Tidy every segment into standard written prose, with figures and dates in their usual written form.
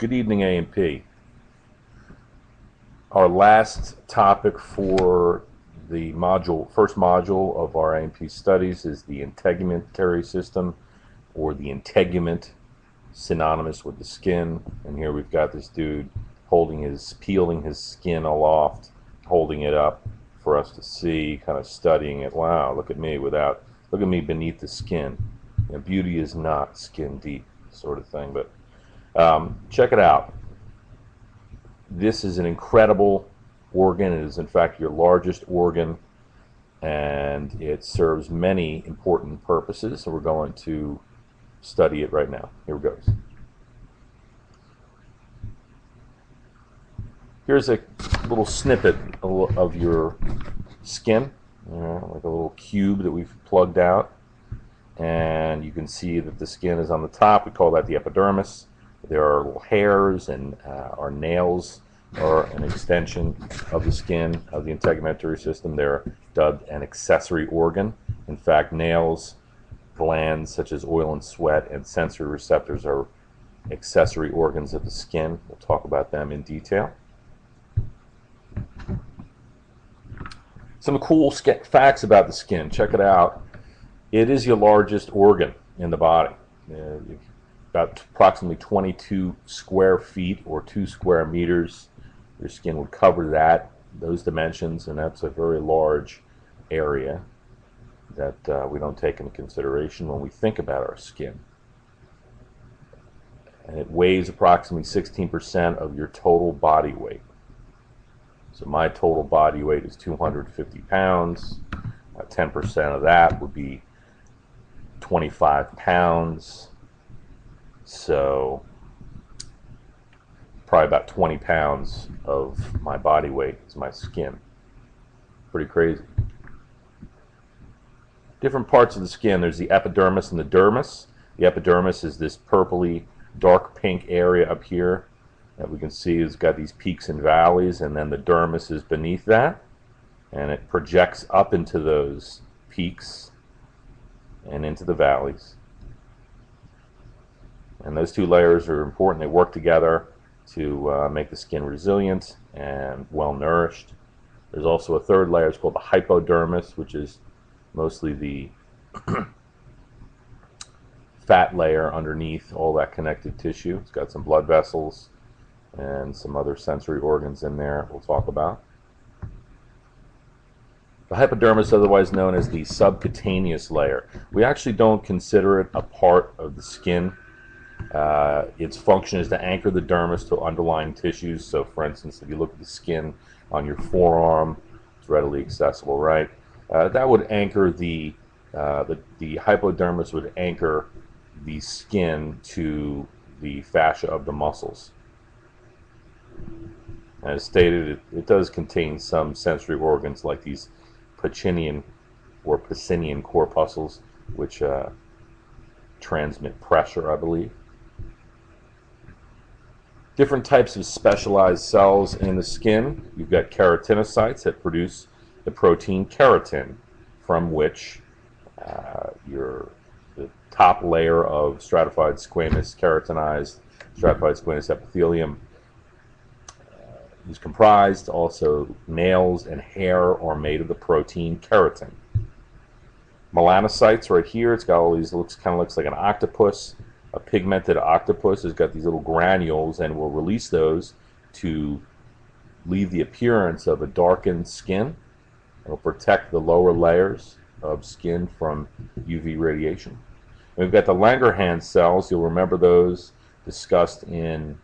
Good evening, A&P. Our last topic for the first module of our A&P studies is the integumentary system, or the integument, synonymous with the skin. And here we've got this dude peeling his skin aloft, holding it up for us to see, kind of studying it. Wow, look at me beneath the skin. You know, beauty is not skin deep, sort of thing. But check it out. This is an incredible organ. It is, in fact, your largest organ, and it serves many important purposes. So we're going to study it right now. Here it goes. Here's a little snippet of your skin, like a little cube that we've plugged out. And you can see that the skin is on the top. We call that the epidermis. There are little hairs, and our nails are an extension of the skin of the integumentary system. They're dubbed an accessory organ. In fact, nails, glands such as oil and sweat, and sensory receptors are accessory organs of the skin. We'll talk about them in detail. Some cool facts about the skin. Check it out. It is your largest organ in the body. About approximately 22 square feet or 2 square meters. Your skin would cover those dimensions, and that's a very large area that we don't take into consideration when we think about our skin. And it weighs approximately 16% of your total body weight. So my total body weight is 250 pounds. 10% of that would be 25 pounds. So probably about 20 pounds of my body weight is my skin. Pretty crazy. Different parts of the skin. There's the epidermis and the dermis. The epidermis is this purpley, dark pink area up here that we can see has got these peaks and valleys, and then the dermis is beneath that, and it projects up into those peaks and into the valleys. And those two layers are important. They work together to make the skin resilient and well nourished. There's also a third layer. It's called the hypodermis, which is mostly the fat layer underneath all that connective tissue. It's got some blood vessels and some other sensory organs in there we'll talk about. The hypodermis, otherwise known as the subcutaneous layer, we actually don't consider it a part of the skin. Its function is to anchor the dermis to underlying tissues. So, for instance, if you look at the skin on your forearm, it's readily accessible, right? That would anchor the hypodermis would anchor the skin to the fascia of the muscles. As stated, it does contain some sensory organs like these Pacinian or Pacinian corpuscles, which transmit pressure, I believe. Different types of specialized cells in the skin. You've got keratinocytes that produce the protein keratin, from which the top layer of stratified squamous keratinized stratified squamous epithelium is comprised. Also, nails and hair are made of the protein keratin. Melanocytes right here. It's got all these, kind of looks like an octopus. A pigmented octopus has got these little granules, and will release those to leave the appearance of a darkened skin. It'll protect the lower layers of skin from UV radiation. And we've got the Langerhans cells. You'll remember those discussed in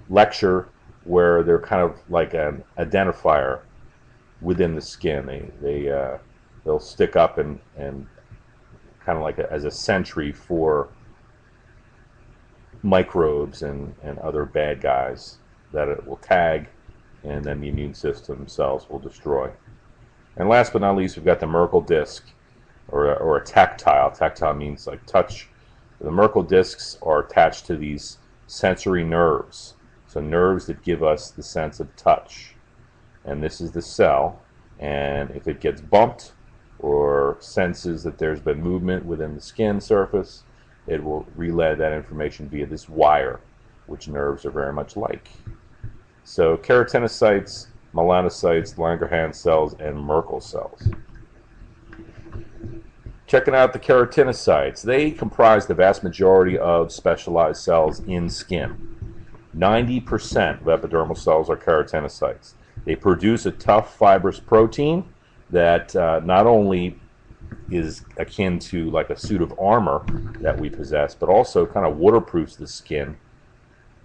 lecture, where they're kind of like an identifier within the skin. They'll stick up and kind of like as a sentry for microbes and other bad guys that it will tag, and then the immune system cells will destroy. And last but not least, we've got the Merkel disc, or a tactile. Tactile means like touch. The Merkel discs are attached to these sensory nerves, so nerves that give us the sense of touch. And this is the cell, and if it gets bumped or senses that there's been movement within the skin surface, it will relay that information via this wire. which nerves are very much like. So keratinocytes, melanocytes, Langerhans cells, and Merkel cells. Checking out the keratinocytes, they comprise the vast majority of specialized cells in skin. 90% of epidermal cells are keratinocytes. They produce a tough fibrous protein that not only is akin to like a suit of armor that we possess, but also kind of waterproofs the skin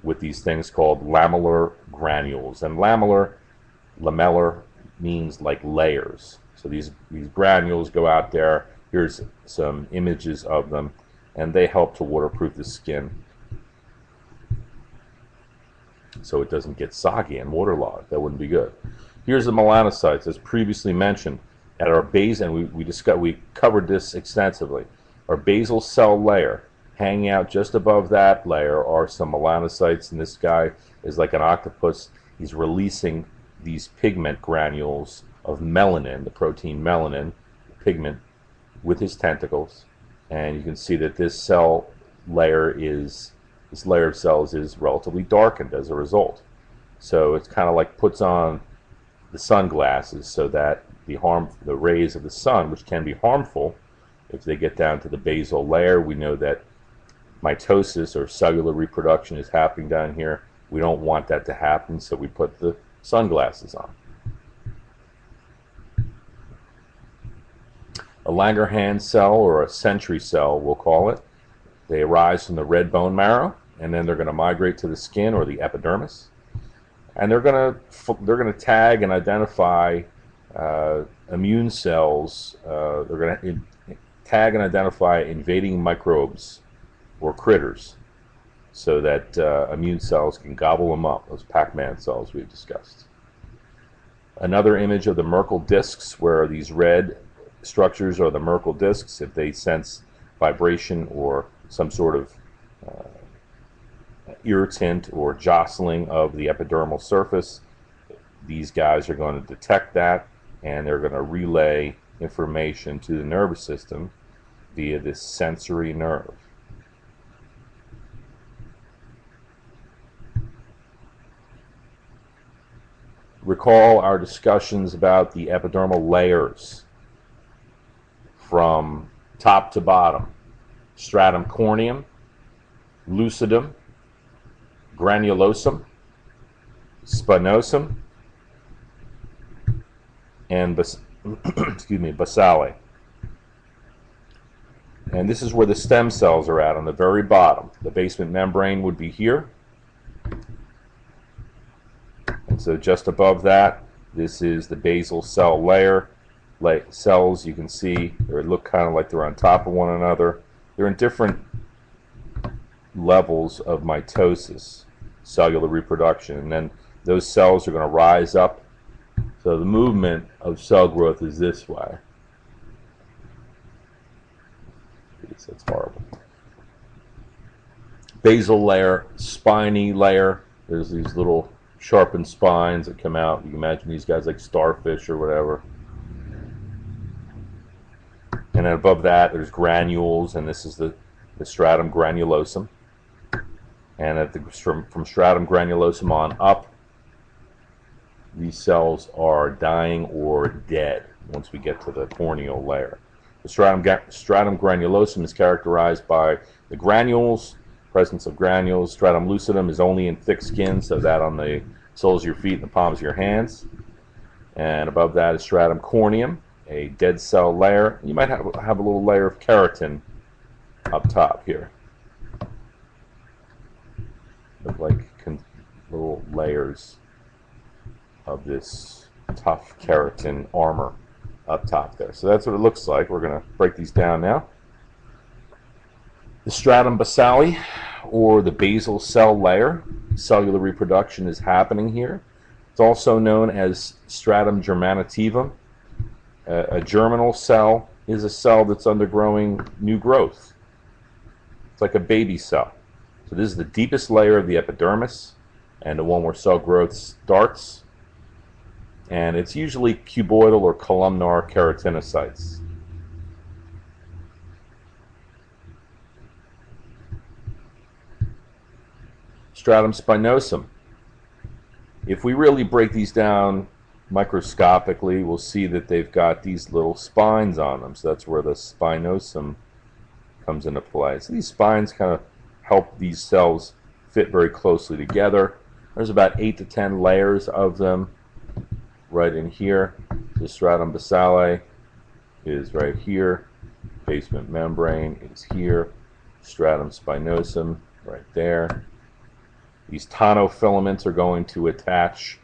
with these things called lamellar granules. And lamellar means like layers. So these granules go out there. Here's some images of them, and they help to waterproof the skin so it doesn't get soggy and waterlogged. That wouldn't be good. Here's the melanocytes, as previously mentioned. At our base, and we covered this extensively, our basal cell layer, hanging out just above that layer are some melanocytes, and this guy is like an octopus. He's releasing these pigment granules of melanin, the protein melanin, pigment, with his tentacles. And you can see that this layer of cells is relatively darkened as a result. So it's kind of like puts on the sunglasses so that the rays of the sun, which can be harmful if they get down to the basal layer. We know that mitosis or cellular reproduction is happening down here. We don't want that to happen, so we put the sunglasses on. A Langerhans cell, or a sentry cell, we'll call it. They arise from the red bone marrow, and then they're going to migrate to the skin or the epidermis, and they're going to tag and identify immune cells. They're going to tag and identify invading microbes or critters, so that immune cells can gobble them up. Those Pac-Man cells we've discussed. Another image of the Merkel discs, where these red structures are the Merkel discs. If they sense vibration or some sort of irritant or jostling of the epidermal surface, these guys are going to detect that, and they're going to relay information to the nervous system via this sensory nerve. Recall our discussions about the epidermal layers from top to bottom: stratum corneum, lucidum, granulosum, spinosum, and basale. And this is where the stem cells are at, on the very bottom. The basement membrane would be here. And so just above that, this is the basal cell layer. Cells, you can see, they look kind of like they're on top of one another. They're in different levels of mitosis, cellular reproduction, and then those cells are going to rise up. So the movement of cell growth is this way. That's horrible. Basal layer, spiny layer. There's these little sharpened spines that come out. You can imagine these guys like starfish or whatever. And then above that, there's granules, and this is the stratum granulosum. And from stratum granulosum on up, these cells are dying or dead once we get to the corneal layer. The stratum granulosum is characterized by the granules, presence of granules. Stratum lucidum is only in thick skin, so that on the soles of your feet and the palms of your hands. And above that is stratum corneum, a dead cell layer. You might have a little layer of keratin up top here. Look like little layers of this tough keratin armor up top there. So that's what it looks like. We're going to break these down now. The stratum basale, or the basal cell layer, cellular reproduction is happening here. It's also known as stratum germinativum. A germinal cell is a cell that's undergoing new growth. It's like a baby cell. So this is the deepest layer of the epidermis, and the one where cell growth starts. And it's usually cuboidal or columnar keratinocytes. Stratum spinosum. If we really break these down microscopically, we'll see that they've got these little spines on them. So that's where the spinosum comes into play. So these spines kind of help these cells fit very closely together. There's about 8 to 10 layers of them right in here. The stratum basale is right here. Basement membrane is here. Stratum spinosum right there. These tonnofilaments are going to attach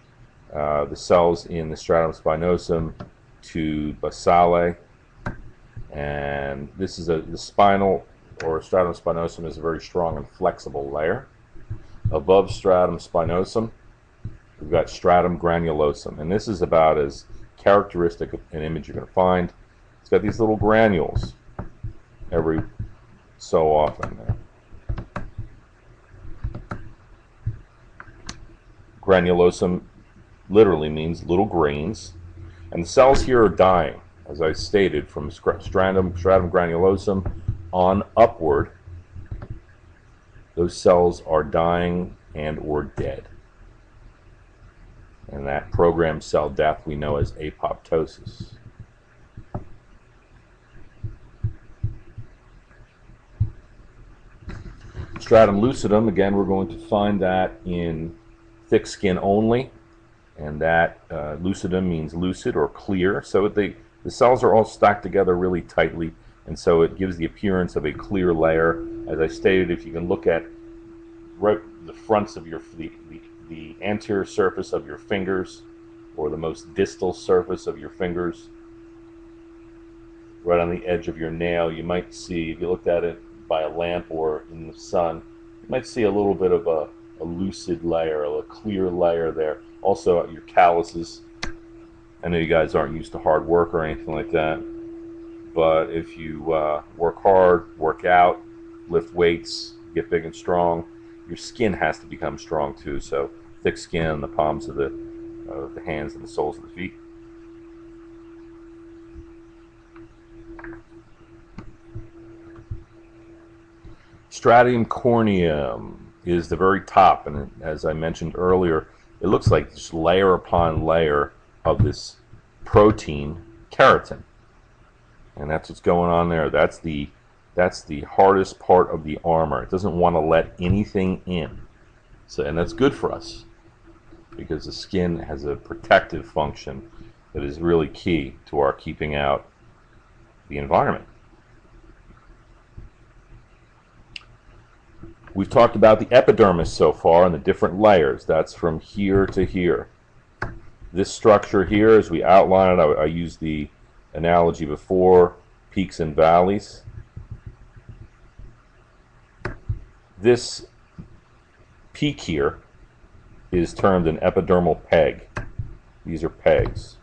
the cells in the stratum spinosum to basale, and this is the spinal or stratum spinosum is a very strong and flexible layer. Above stratum spinosum, we've got stratum granulosum, and this is about as characteristic an image you're going to find. It's got these little granules every so often there. Granulosum literally means little grains, and the cells here are dying, as I stated, from stratum granulosum on upward. Those cells are dying and or dead, and that programmed cell death we know as apoptosis. Stratum lucidum, again, we're going to find that in thick skin only, and that lucidum means lucid or clear. So the cells are all stacked together really tightly, and so it gives the appearance of a clear layer. As I stated, if you can look at right the fronts of the anterior surface of your fingers, or the most distal surface of your fingers, right on the edge of your nail, you might see, if you looked at it by a lamp or in the sun, you might see a little bit of a lucid layer, a clear layer there. Also your calluses. I know you guys aren't used to hard work or anything like that, but if you work hard, work out, lift weights, get big and strong, your skin has to become strong too. So thick skin on the palms of the hands and the soles of the feet. Stratum corneum is the very top, and as I mentioned earlier, it looks like just layer upon layer of this protein, keratin, and that's what's going on there. That's the hardest part of the armor. It doesn't want to let anything in, so, and that's good for us because the skin has a protective function that is really key to our keeping out the environment. We've talked about the epidermis so far and the different layers. That's from here to here. This structure here, as we outline it, I used the analogy before, peaks and valleys. This peak here is termed an epidermal peg. These are pegs.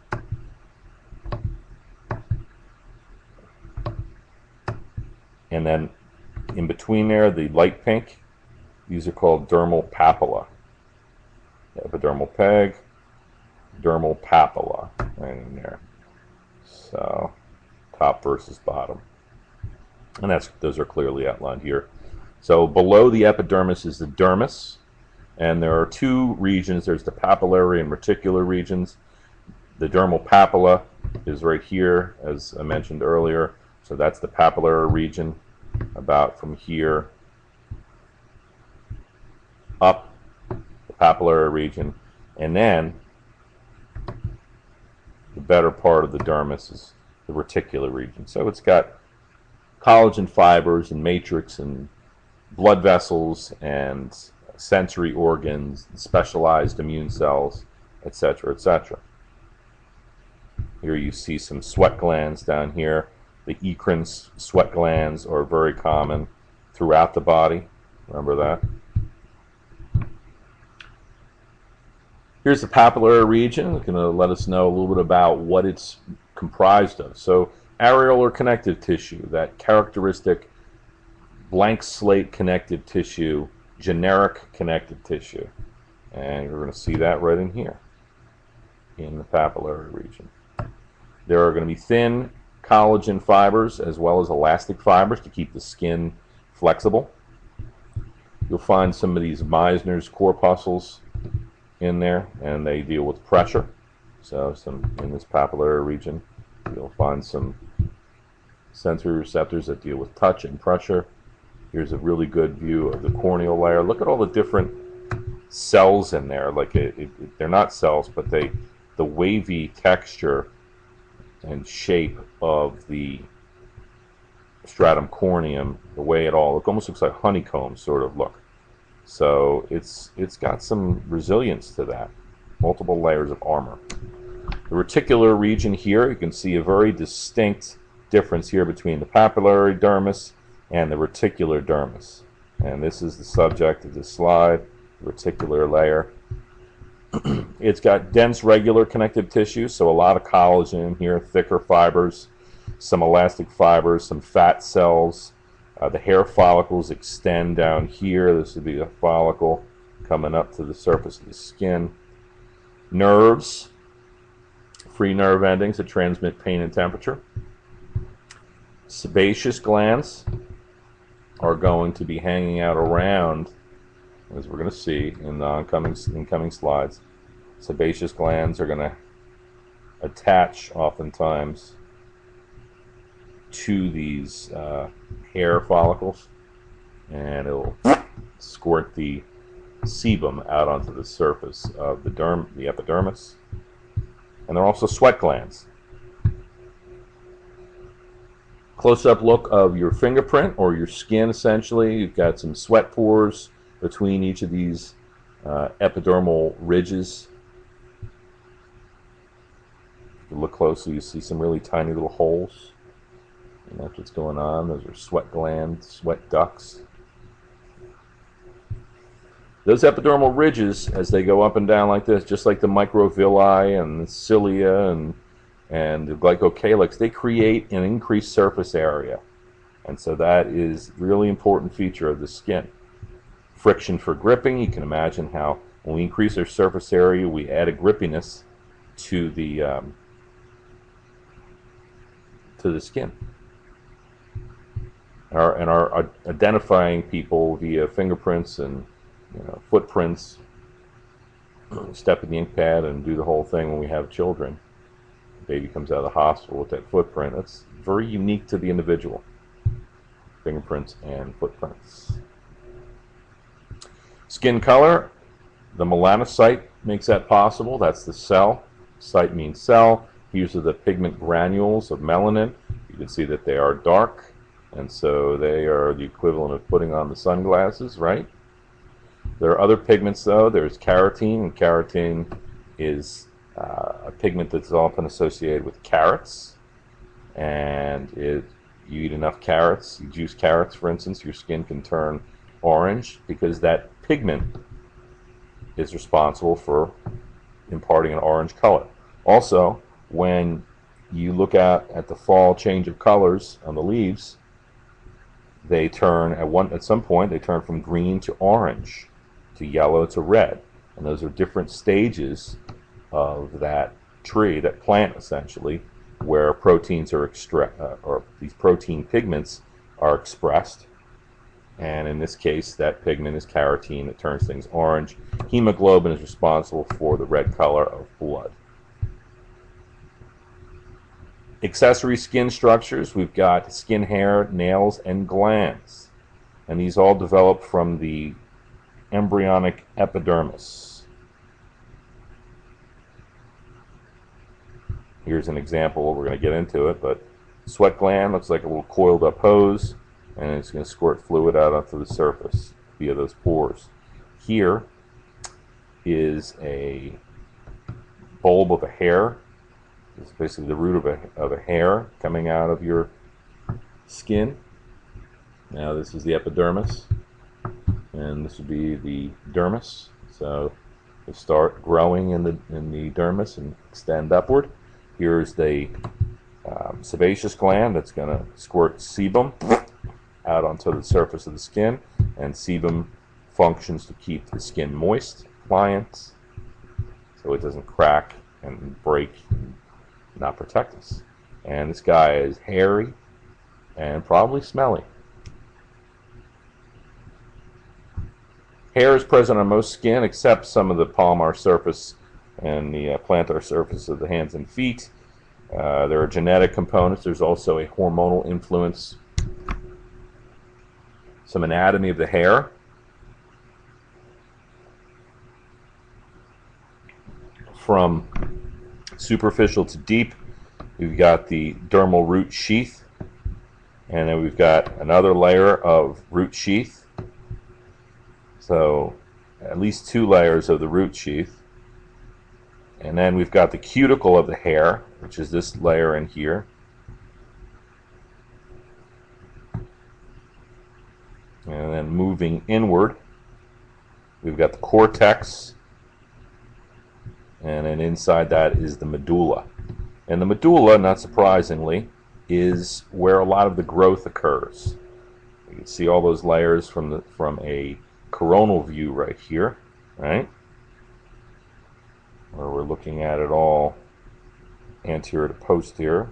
And then in between there, the light pink, these are called dermal papilla. Epidermal peg, dermal papilla, right in there. So, top versus bottom. And those are clearly outlined here. So below the epidermis is the dermis, and there are two regions. There's the papillary and reticular regions. The dermal papilla is right here, as I mentioned earlier. So that's the papillary region, about from here up the papillary region, and then the better part of the dermis is the reticular region. So it's got collagen fibers and matrix and blood vessels and sensory organs, specialized immune cells, etc., etc. Here you see some sweat glands down here. The eccrine sweat glands are very common throughout the body. Remember that. Here's the papillary region. It's going to let us know a little bit about what it's comprised of. So areolar connective tissue, that characteristic blank slate connective tissue, generic connective tissue. And we're going to see that right in here in the papillary region. There are going to be thin collagen fibers as well as elastic fibers to keep the skin flexible. You'll find some of these Meissner's corpuscles in there, and they deal with pressure. So some in this papillary region, you'll find some sensory receptors that deal with touch and pressure. Here's a really good view of the corneal layer. Look at all the different cells in there. Like they're not cells, but the wavy texture and shape of the stratum corneum, the way it almost looks like honeycomb sort of look. So it's got some resilience to that. Multiple layers of armor. The reticular region here, you can see a very distinct difference here between the papillary dermis and the reticular dermis. And this is the subject of this slide, the reticular layer. It's got dense regular connective tissue, so a lot of collagen here, thicker fibers, some elastic fibers, some fat cells. The hair follicles extend down here. This would be a follicle coming up to the surface of the skin. Nerves, free nerve endings that transmit pain and temperature. Sebaceous glands are going to be hanging out around, as we're going to see in the incoming slides. Sebaceous glands are going to attach oftentimes to these hair follicles, and it'll squirt the sebum out onto the surface of the epidermis. And there are also sweat glands. Close-up look of your fingerprint or your skin, essentially. You've got some sweat pores between each of these epidermal ridges. If you look closely, you see some really tiny little holes. And that's what's going on. Those are sweat glands, sweat ducts. Those epidermal ridges, as they go up and down like this, just like the microvilli and the cilia and the glycocalyx, they create an increased surface area. And so that is a really important feature of the skin. Friction for gripping. You can imagine how when we increase our surface area, we add a grippiness to the skin. Our identifying people via fingerprints and footprints, step in the ink pad and do the whole thing when we have children. The baby comes out of the hospital with that footprint. That's very unique to the individual. Fingerprints and footprints. Skin color, the melanocyte makes that possible. That's the cell. Cyte means cell. These are the pigment granules of melanin. You can see that they are dark, and so they are the equivalent of putting on the sunglasses, right? There are other pigments, though. There's carotene, and carotene is a pigment that's often associated with carrots. And you eat enough carrots, you juice carrots, for instance, your skin can turn orange because that pigment is responsible for imparting an orange color. Also, when you look at the fall change of colors on the leaves, they turn at some point they turn from green to orange, to yellow to red, and those are different stages of that tree, that plant essentially, where proteins are or these protein pigments are expressed. And in this case, that pigment is carotene that turns things orange. Hemoglobin is responsible for the red color of blood. Accessory skin structures, we've got skin, hair, nails, and glands. And these all develop from the embryonic epidermis. Here's an example. We're going to get into it, but sweat gland looks like a little coiled up hose, and it's going to squirt fluid out onto the surface via those pores. Here is a bulb of a hair. It's basically the root of a hair coming out of your skin. Now this is the epidermis, and this would be the dermis. So they start growing in the dermis and extend upward. Here's the sebaceous gland that's going to squirt sebum out onto the surface of the skin, and sebum functions to keep the skin moist, pliant, so it doesn't crack and break and not protect us. And this guy is hairy and probably smelly. Hair is present on most skin except some of the palmar surface and the plantar surface of the hands and feet. There are genetic components. There's also a hormonal influence. Some anatomy of the hair. From superficial to deep, we've got the dermal root sheath, and then we've got another layer of root sheath. So at least 2 layers of the root sheath. And then we've got the cuticle of the hair, which is this layer in here. And then moving inward, we've got the cortex, and then inside that is the medulla. And the medulla, not surprisingly, is where a lot of the growth occurs. You can see all those layers from a coronal view right here, right? Where we're looking at it all anterior to posterior.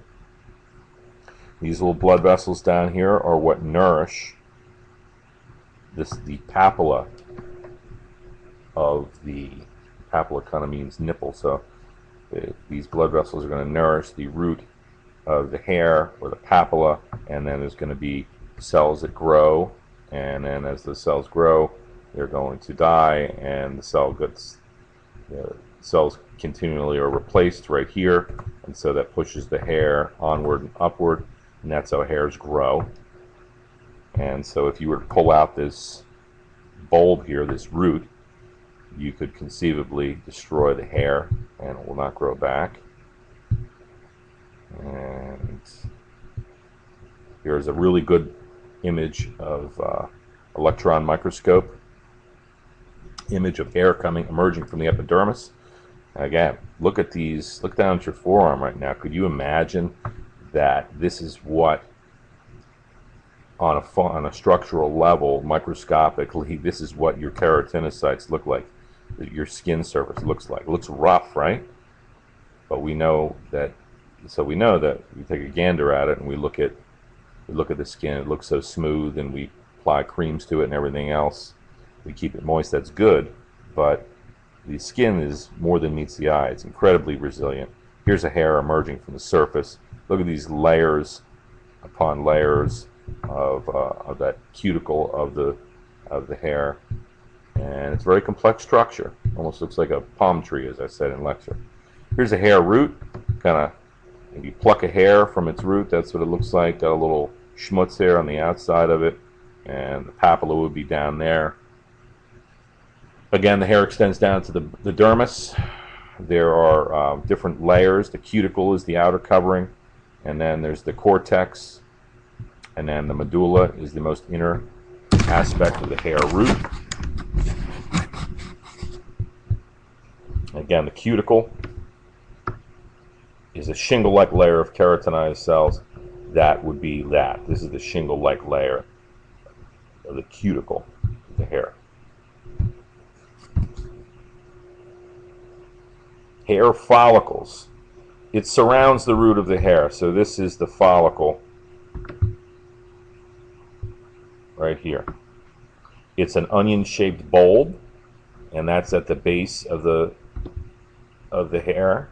These little blood vessels down here are what nourish the papilla of the papilla kind of means nipple. So these blood vessels are going to nourish the root of the hair or the papilla, and then there's going to be cells that grow, and then as the cells grow, they're going to die, and the cells continually are replaced right here, and so that pushes the hair onward and upward, and that's how hairs grow. And so if you were to pull out this bulb here, this root, you could conceivably destroy the hair and it will not grow back. And here's a really good image of electron microscope image of hair emerging from the epidermis. Again, look at these, look down at your forearm right now. Could you imagine that this is what on a structural level, microscopically, this is what your keratinocytes look like, your skin surface looks like. It looks rough, right? But we know that, so we know that we take a gander at it and we look at the skin. It looks so smooth, and we apply creams to it and everything else. We keep it moist. That's good, but the skin is more than meets the eye. It's incredibly resilient. Here's a hair emerging from the surface. Look at these layers upon layers of that cuticle of the hair, and it's a very complex structure. Almost looks like a palm tree, as I said in lecture. Here's a hair root. Kind of, if you pluck a hair from its root, that's what it looks like. Got a little schmutz hair on the outside of it, and the papilla would be down there. Again, the hair extends down to the dermis. There are different layers. The cuticle is the outer covering, and then there's the cortex, and then the medulla is the most inner aspect of the hair root. Again, the cuticle is a shingle-like layer of keratinized cells. That would be that. This is the shingle-like layer of the cuticle of the hair. Hair follicles. It surrounds the root of the hair. So this is the follicle right here. It's an onion-shaped bulb, and that's at the base of the hair.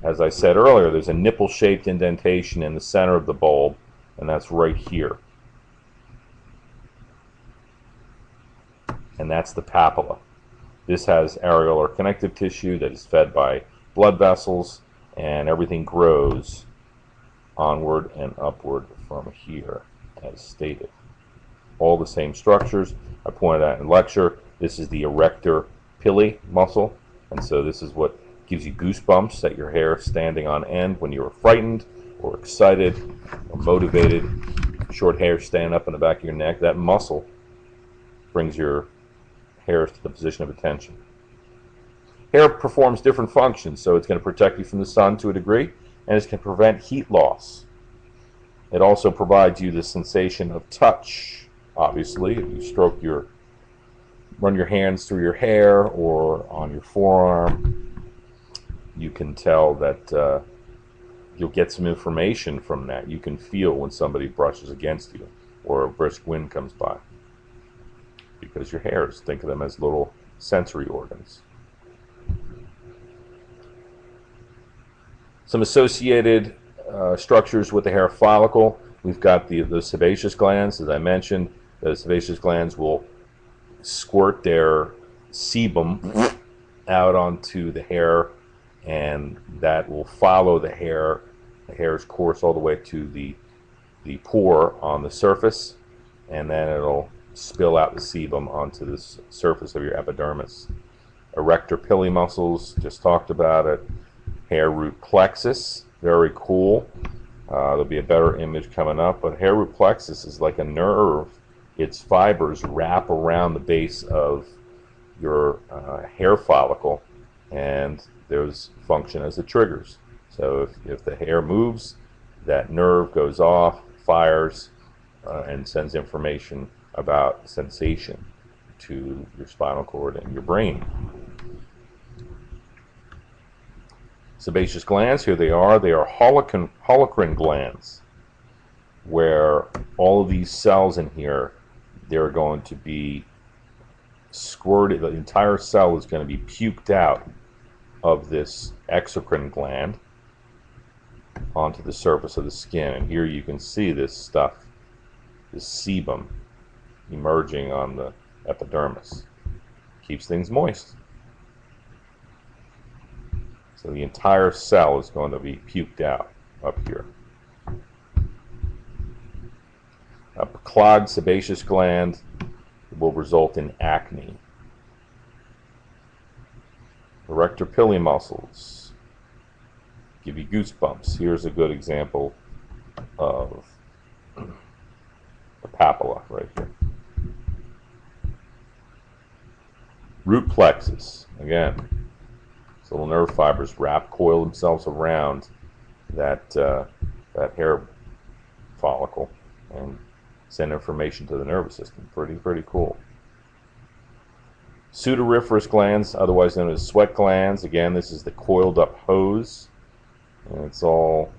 As I said earlier, there's a nipple-shaped indentation in the center of the bulb, and that's right here. And that's the papilla. This has areolar connective tissue that is fed by blood vessels, and everything grows onward and upward from here, as stated. All the same structures I pointed out in lecture. This is the erector pili muscle, and so this is what gives you goosebumps, that your hair is standing on end when you're frightened or excited or motivated. Short hair standing up in the back of your neck. That muscle brings your hairs to the position of attention. Hair performs different functions, so it's going to protect you from the sun to a degree, and it can prevent heat loss. It also provides you the sensation of touch. Obviously, if you run your hands through your hair or on your forearm, you can tell that you'll get some information from that. You can feel when somebody brushes against you or a brisk wind comes by. because your hairs, think of them as little sensory organs. Some associated structures with the hair follicle. We've got the sebaceous glands, as I mentioned. The sebaceous glands will squirt their sebum out onto the hair, and that will follow the hair's course all the way to the pore on the surface, and then it'll spill out the sebum onto the surface of your epidermis. Erector pili muscles, just talked about it. Hair root plexus, very cool. There'll be a better image coming up, but hair root plexus is like a nerve. Its fibers wrap around the base of your hair follicle, and those function as the triggers. So if the hair moves, that nerve goes off, fires, and sends information about sensation to your spinal cord and your brain. Sebaceous glands, here they are. They are holocrine glands, where all of these cells in here, they're going to be squirted. The entire cell is going to be puked out of this exocrine gland onto the surface of the skin. And here you can see this stuff, this sebum, emerging on the epidermis. Keeps things moist. So the entire cell is going to be puked out up here. A clogged sebaceous gland will result in acne. Erector pili muscles give you goosebumps. Here's a good example of a papilla right here. Root plexus, again, these little nerve fibers coil themselves around that hair follicle and send information to the nervous system. Pretty cool. Sudoriferous glands, otherwise known as sweat glands. Again, this is the coiled up hose, and it's all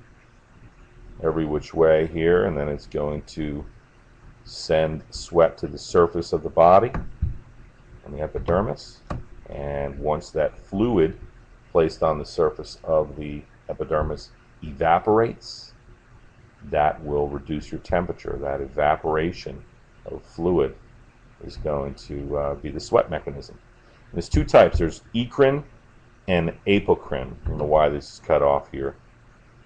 every which way here, and then it's going to send sweat to the surface of the body and the epidermis. And once that fluid placed on the surface of the epidermis evaporates, that will reduce your temperature. That evaporation of fluid is going to be the sweat mechanism. And there's two types. There's ecrine and apocrine. I don't know why this is cut off here,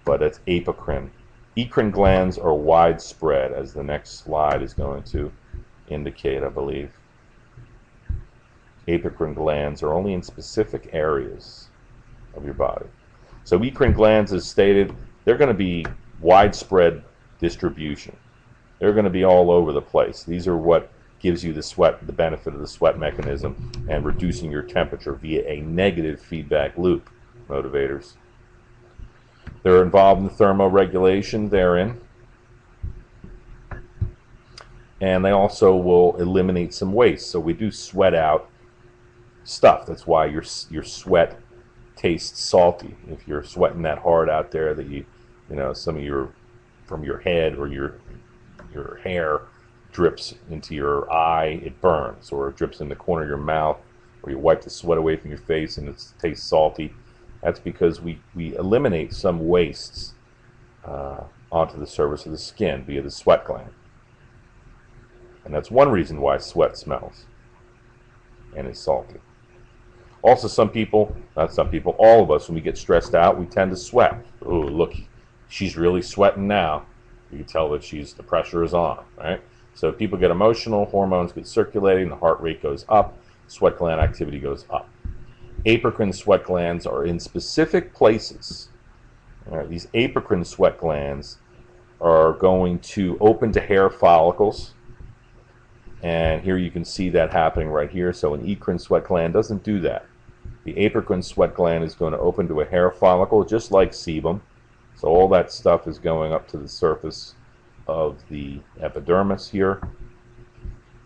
but it's apocrine. Ecrine glands are widespread, as the next slide is going to indicate, I believe. Apocrine glands are only in specific areas of your body. So ecrine glands, as stated, they're going to be widespread distribution. They're going to be all over the place. These are what gives you the benefit of the sweat mechanism and reducing your temperature via a negative feedback loop. Motivators. They're involved in the thermoregulation therein, and they also will eliminate some waste. So we do sweat out stuff. That's why your sweat tastes salty. If you're sweating that hard out there that you know, some of from your head or your hair drips into your eye, it burns, or it drips in the corner of your mouth, or you wipe the sweat away from your face and it tastes salty. That's because we eliminate some wastes onto the surface of the skin via the sweat gland. And that's one reason why sweat smells and is salty. Also, all of us, when we get stressed out, we tend to sweat. Oh, look, she's really sweating now. You can tell that the pressure is on, right? So if people get emotional, hormones get circulating, the heart rate goes up, sweat gland activity goes up. Apocrine sweat glands are in specific places. All right, these apocrine sweat glands are going to open to hair follicles, and here you can see that happening right here. So an ecrine sweat gland doesn't do that. The apocrine sweat gland is going to open to a hair follicle, just like sebum. So all that stuff is going up to the surface of the epidermis here.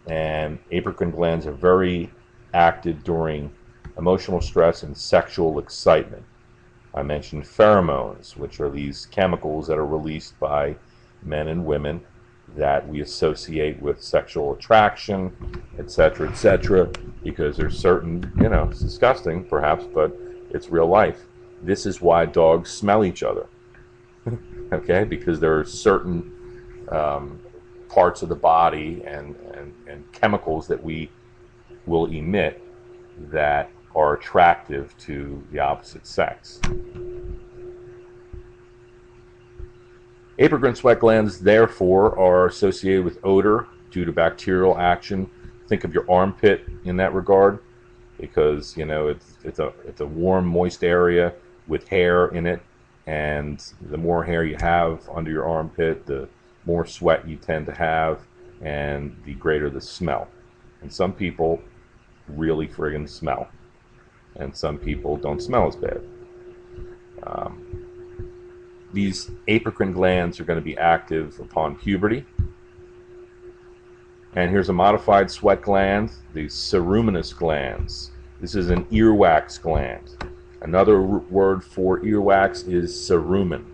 And apocrine glands are very active during emotional stress and sexual excitement. I mentioned pheromones, which are these chemicals that are released by men and women that we associate with sexual attraction, etc., because there's certain, it's disgusting perhaps, but it's real life. This is why dogs smell each other, okay? Because there are certain parts of the body and chemicals that we will emit that are attractive to the opposite sex. Apocrine sweat glands, therefore, are associated with odor due to bacterial action. Think of your armpit in that regard, because it's a warm, moist area with hair in it, and the more hair you have under your armpit, the more sweat you tend to have, and the greater the smell. And some people really friggin' smell, and some people don't smell as bad. These apocrine glands are going to be active upon puberty. And here's a modified sweat gland, the ceruminous glands. This is an earwax gland. Another word for earwax is cerumen.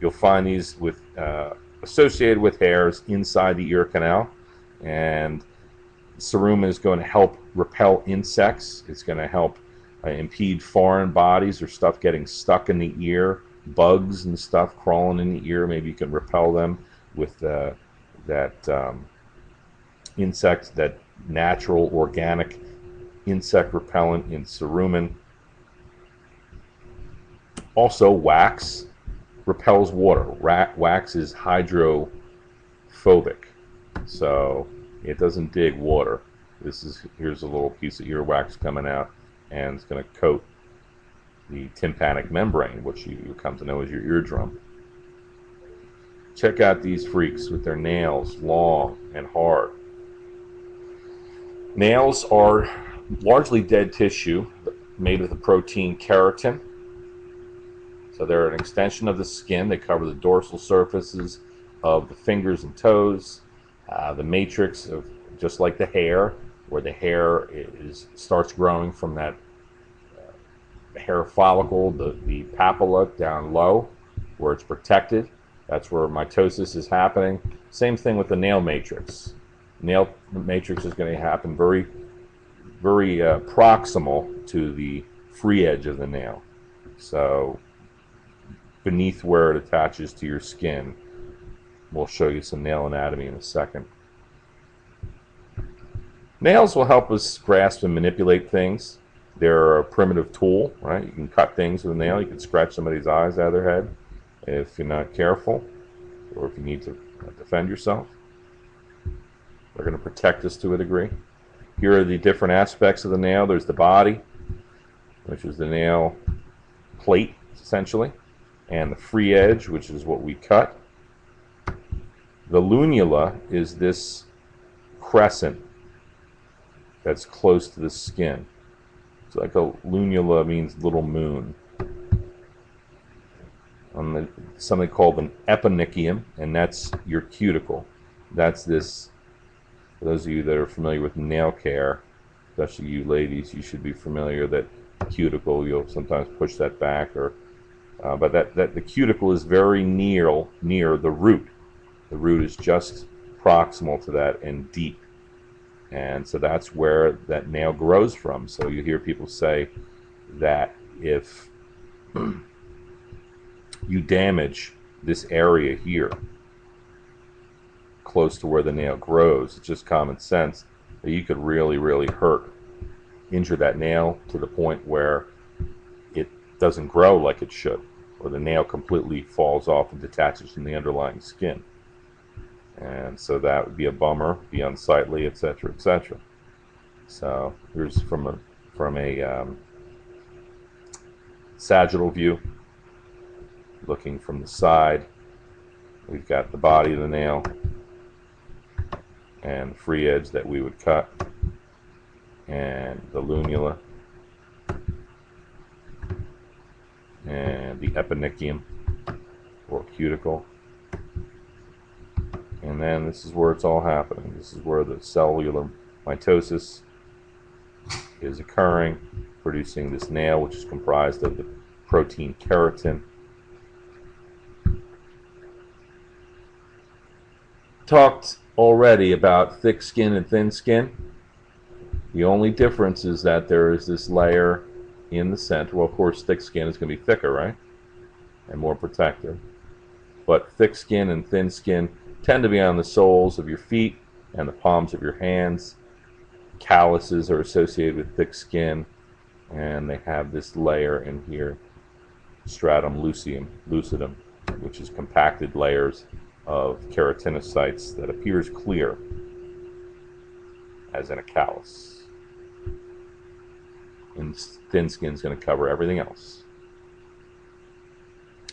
You'll find these associated with hairs inside the ear canal, and cerumen is going to help repel insects. It's going to help impede foreign bodies or stuff getting stuck in the ear, bugs and stuff crawling in the ear. Maybe you can repel them with that insect, that natural organic insect repellent in cerumen. Also, wax repels water. Wax is hydrophobic, so it doesn't dig water. Here's a little piece of earwax coming out, and it's going to coat the tympanic membrane, which you come to know as your eardrum. Check out these freaks with their nails, long and hard. Nails are largely dead tissue made of the protein keratin. So they're an extension of the skin. They cover the dorsal surfaces of the fingers and toes. The matrix of, just like the hair, where the hair starts growing from that hair follicle, the papilla down low, where it's protected. That's where mitosis is happening. Same thing with the nail matrix. Nail matrix is going to happen very, very proximal to the free edge of the nail. So beneath where it attaches to your skin. We'll show you some nail anatomy in a second. Nails will help us grasp and manipulate things. They're a primitive tool, right? You can cut things with a nail. You can scratch somebody's eyes out of their head if you're not careful, or if you need to defend yourself. They're going to protect us to a degree. Here are the different aspects of the nail. There's the body, which is the nail plate, essentially, and the free edge, which is what we cut. The lunula is this crescent that's close to the skin. It's like a lunula means little moon. Something called an eponychium, and that's your cuticle. That's this, for those of you that are familiar with nail care, especially you ladies, you should be familiar that cuticle, you'll sometimes push that back, but that the cuticle is very near the root. The root is just proximal to that and deep. And so that's where that nail grows from. So you hear people say that if you damage this area here, close to where the nail grows, it's just common sense that you could really, really injure that nail to the point where it doesn't grow like it should, or the nail completely falls off and detaches from the underlying skin. And so that would be a bummer, be unsightly, etc., etc. So here's from a sagittal view, looking from the side. We've got the body of the nail and the free edge that we would cut, and the lunula, and the eponychium or cuticle. And then this is where it's all happening. This is where the cellular mitosis is occurring, producing this nail, which is comprised of the protein keratin. talked already about thick skin and thin skin. The only difference is that there is this layer in the center. Well, of course, thick skin is going to be thicker, right? And more protective. But thick skin and thin skin tend to be on the soles of your feet and the palms of your hands. Calluses are associated with thick skin, and they have this layer in here, stratum lucidum, which is compacted layers of keratinocytes that appears clear, as in a callus. And thin skin is going to cover everything else.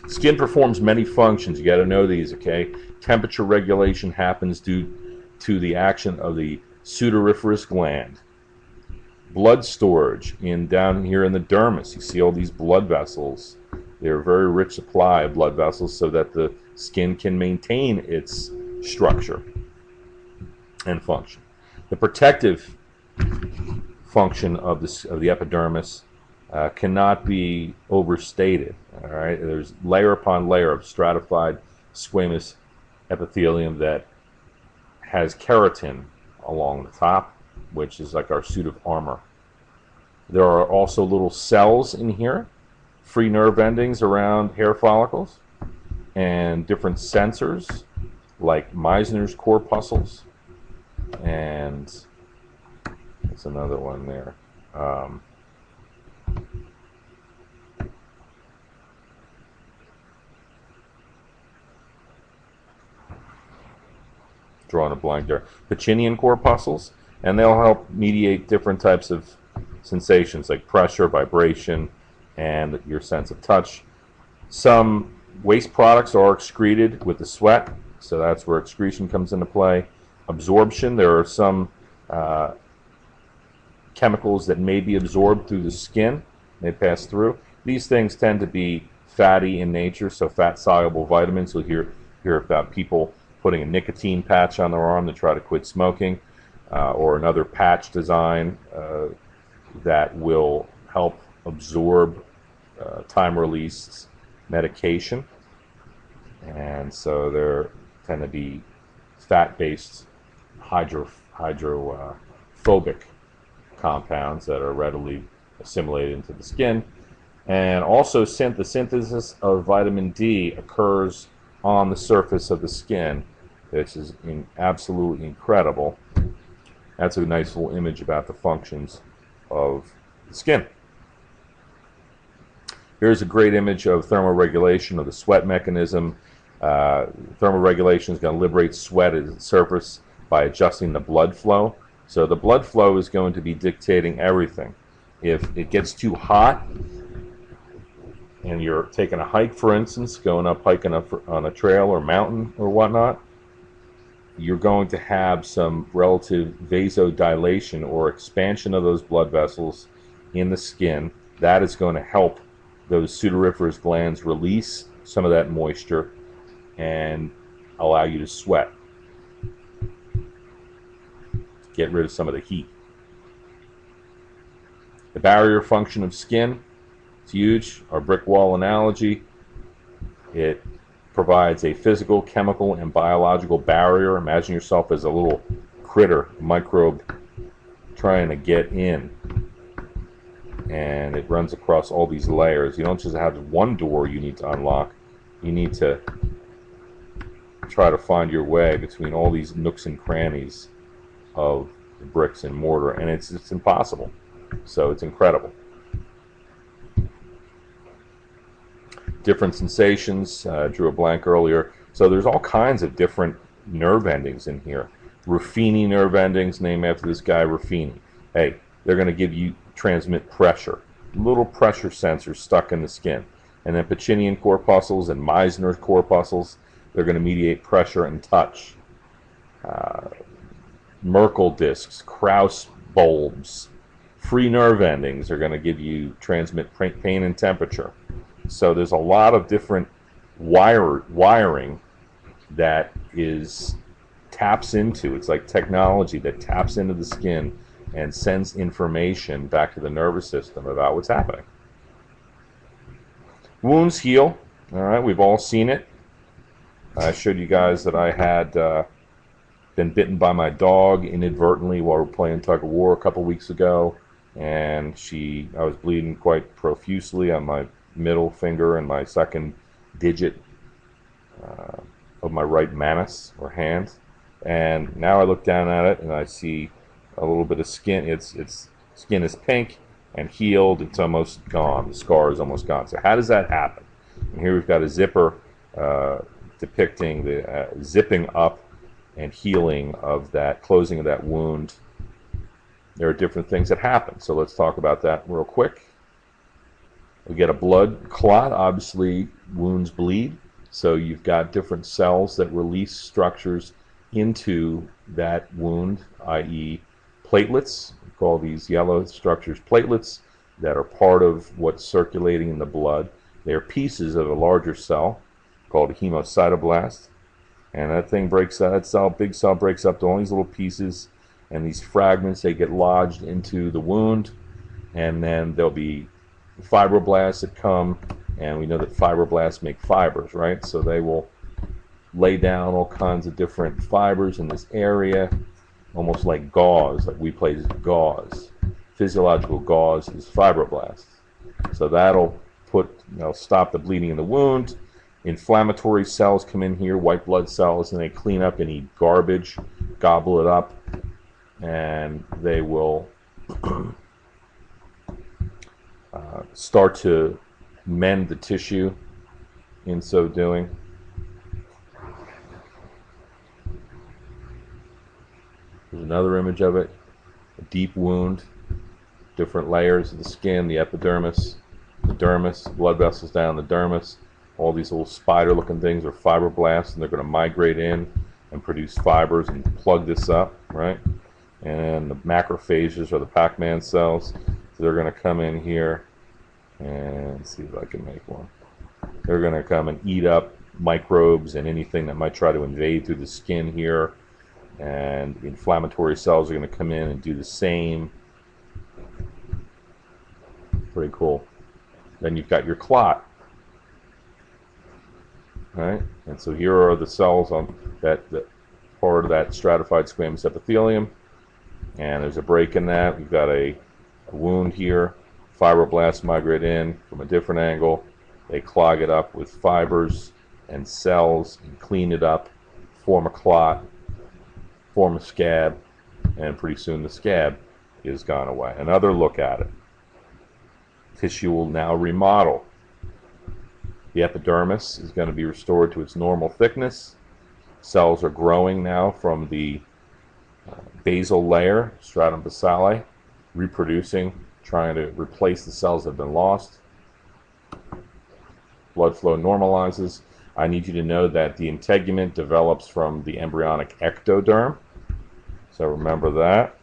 Skin performs many functions. You got to know these, okay? Temperature regulation happens due to the action of the sudoriferous gland. Blood storage down here in the dermis. You see all these blood vessels. They're a very rich supply of blood vessels so that the skin can maintain its structure and function. The protective function of the epidermis cannot be overstated. All right, there's layer upon layer of stratified squamous epithelium that has keratin along the top, which is like our suit of armor. There are also little cells in here, free nerve endings around hair follicles, and different sensors like Meissner's corpuscles, and that's another one there. Drawing a blank there. Pacinian corpuscles, and they'll help mediate different types of sensations like pressure, vibration, and your sense of touch. Some waste products are excreted with the sweat, so that's where excretion comes into play. Absorption, there are some chemicals that may be absorbed through the skin. They pass through. These things tend to be fatty in nature, so fat-soluble vitamins. You'll hear about people putting a nicotine patch on their arm to try to quit smoking, or another patch design that will help absorb time-release medication. And so there tend to be fat-based hydrophobic compounds that are readily assimilated into the skin. And also the synthesis of vitamin D occurs on the surface of the skin. This is absolutely incredible. That's a nice little image about the functions of the skin. Here's a great image of thermoregulation of the sweat mechanism. Thermoregulation is going to liberate sweat at the surface by adjusting the blood flow. So the blood flow is going to be dictating everything. If it gets too hot, and you're taking a hike, for instance, going up hiking on a trail or mountain or whatnot, you're going to have some relative vasodilation or expansion of those blood vessels in the skin. That is going to help those sudoriferous glands release some of that moisture and allow you to sweat. Get rid of some of the heat. The barrier function of skin, it's huge. Our brick wall analogy. It provides a physical, chemical, and biological barrier. Imagine yourself as a little critter, a microbe, trying to get in. And it runs across all these layers. You don't just have one door you need to unlock. You need to try to find your way between all these nooks and crannies of the bricks and mortar, and it's impossible. So it's incredible. Different sensations, drew a blank earlier. So there's all kinds of different nerve endings in here. Ruffini nerve endings, named after this guy Ruffini. Hey, they're going to transmit pressure. Little pressure sensors stuck in the skin. And then Pacinian corpuscles and Meissner's corpuscles, they're going to mediate pressure and touch. Merkel discs, Krauss bulbs, free nerve endings are going to transmit pain and temperature. So there's a lot of different wiring that taps into. It's like technology that taps into the skin and sends information back to the nervous system about what's happening. Wounds heal. All right, we've all seen it. I showed you guys that I had been bitten by my dog inadvertently while we were playing tug of war a couple weeks ago, and I was bleeding quite profusely on my middle finger and my second digit of my right manus or hand. And now I look down at it and I see a little bit of skin. Its skin is pink and healed. It's almost gone. The scar is almost gone. So how does that happen? And here we've got a zipper depicting the zipping up and healing of that, closing of that wound. There are different things that happen. So let's talk about that real quick. We get a blood clot. Obviously, wounds bleed. So you've got different cells that release structures into that wound, i.e. platelets. We call these yellow structures platelets that are part of what's circulating in the blood. They're pieces of a larger cell called a hemocytoblast. And that thing that cell, big cell, breaks up to all these little pieces, and these fragments, they get lodged into the wound, and then there'll be fibroblasts that come, and we know that fibroblasts make fibers, right? So they will lay down all kinds of different fibers in this area, almost like gauze, like we play gauze. Physiological gauze is fibroblasts. So that'll stop the bleeding in the wound. Inflammatory cells come in here, white blood cells, and they clean up any garbage, gobble it up, and they will start to mend the tissue in so doing. There's another image of it, a deep wound, different layers of the skin, the epidermis, the dermis, blood vessels down the dermis. All these little spider-looking things are fibroblasts, and they're going to migrate in and produce fibers and plug this up, right? And the macrophages are the Pac-Man cells. So they're going to come in here and see if I can make one. They're going to come and eat up microbes and anything that might try to invade through the skin here. And the inflammatory cells are going to come in and do the same. Pretty cool. Then you've got your clot. Right? And so here are the cells on that part of that stratified squamous epithelium. And there's a break in that. We've got a wound here. Fibroblasts migrate in from a different angle. They clog it up with fibers and cells and clean it up, form a clot, form a scab, and pretty soon the scab is gone away. Another look at it. Tissue will now remodel. The epidermis is going to be restored to its normal thickness. Cells are growing now from the basal layer, stratum basale, reproducing, trying to replace the cells that have been lost. Blood flow normalizes. I need you to know that the integument develops from the embryonic ectoderm. So remember that.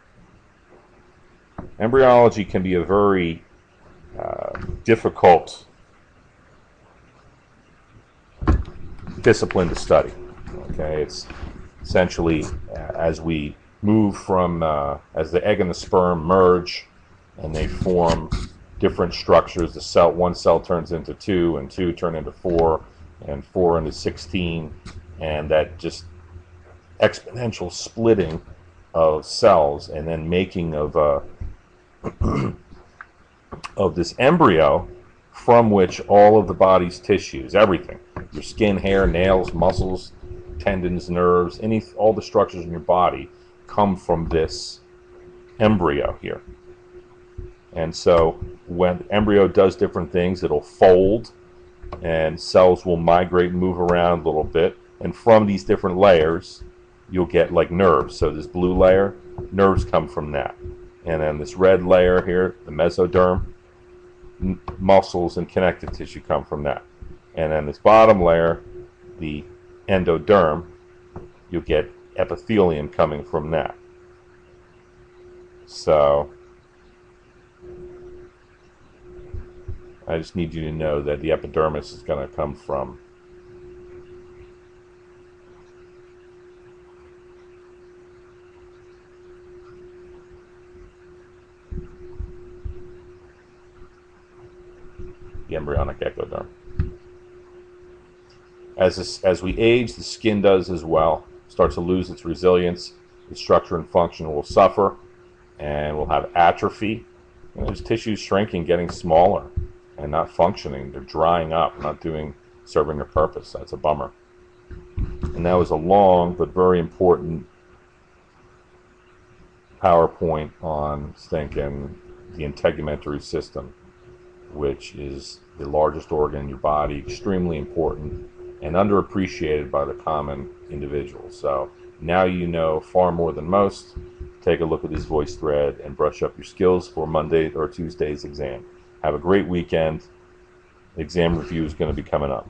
Embryology can be a very difficult discipline to study. Okay, it's essentially as we move from as the egg and the sperm merge and they form different structures. One cell turns into 2, and 2 turn into 4, and 4 into 16, and that just exponential splitting of cells and then making of of this embryo, from which all of the body's tissues, everything, your skin, hair, nails, muscles, tendons, nerves, all the structures in your body come from this embryo here. And so when the embryo does different things, it'll fold and cells will migrate and move around a little bit, and from these different layers you'll get like nerves. So this blue layer, nerves come from that, and then this red layer here, the mesoderm, muscles and connective tissue come from that, and then this bottom layer, the endoderm, you'll get epithelium coming from that. So I just need you to know that the epidermis is going to come from the embryonic ectoderm. As we age, the skin does as well. starts to lose its resilience, its structure and function will suffer, and we'll have atrophy. Those tissues shrinking, getting smaller, and not functioning. They're drying up, not serving their purpose. That's a bummer. And that was a long but very important PowerPoint on thinking the integumentary system, which is the largest organ in your body, extremely important and underappreciated by the common individual. So now you know far more than most. Take a look at this voice thread and brush up your skills for Monday or Tuesday's exam. Have a great weekend. The exam review is going to be coming up.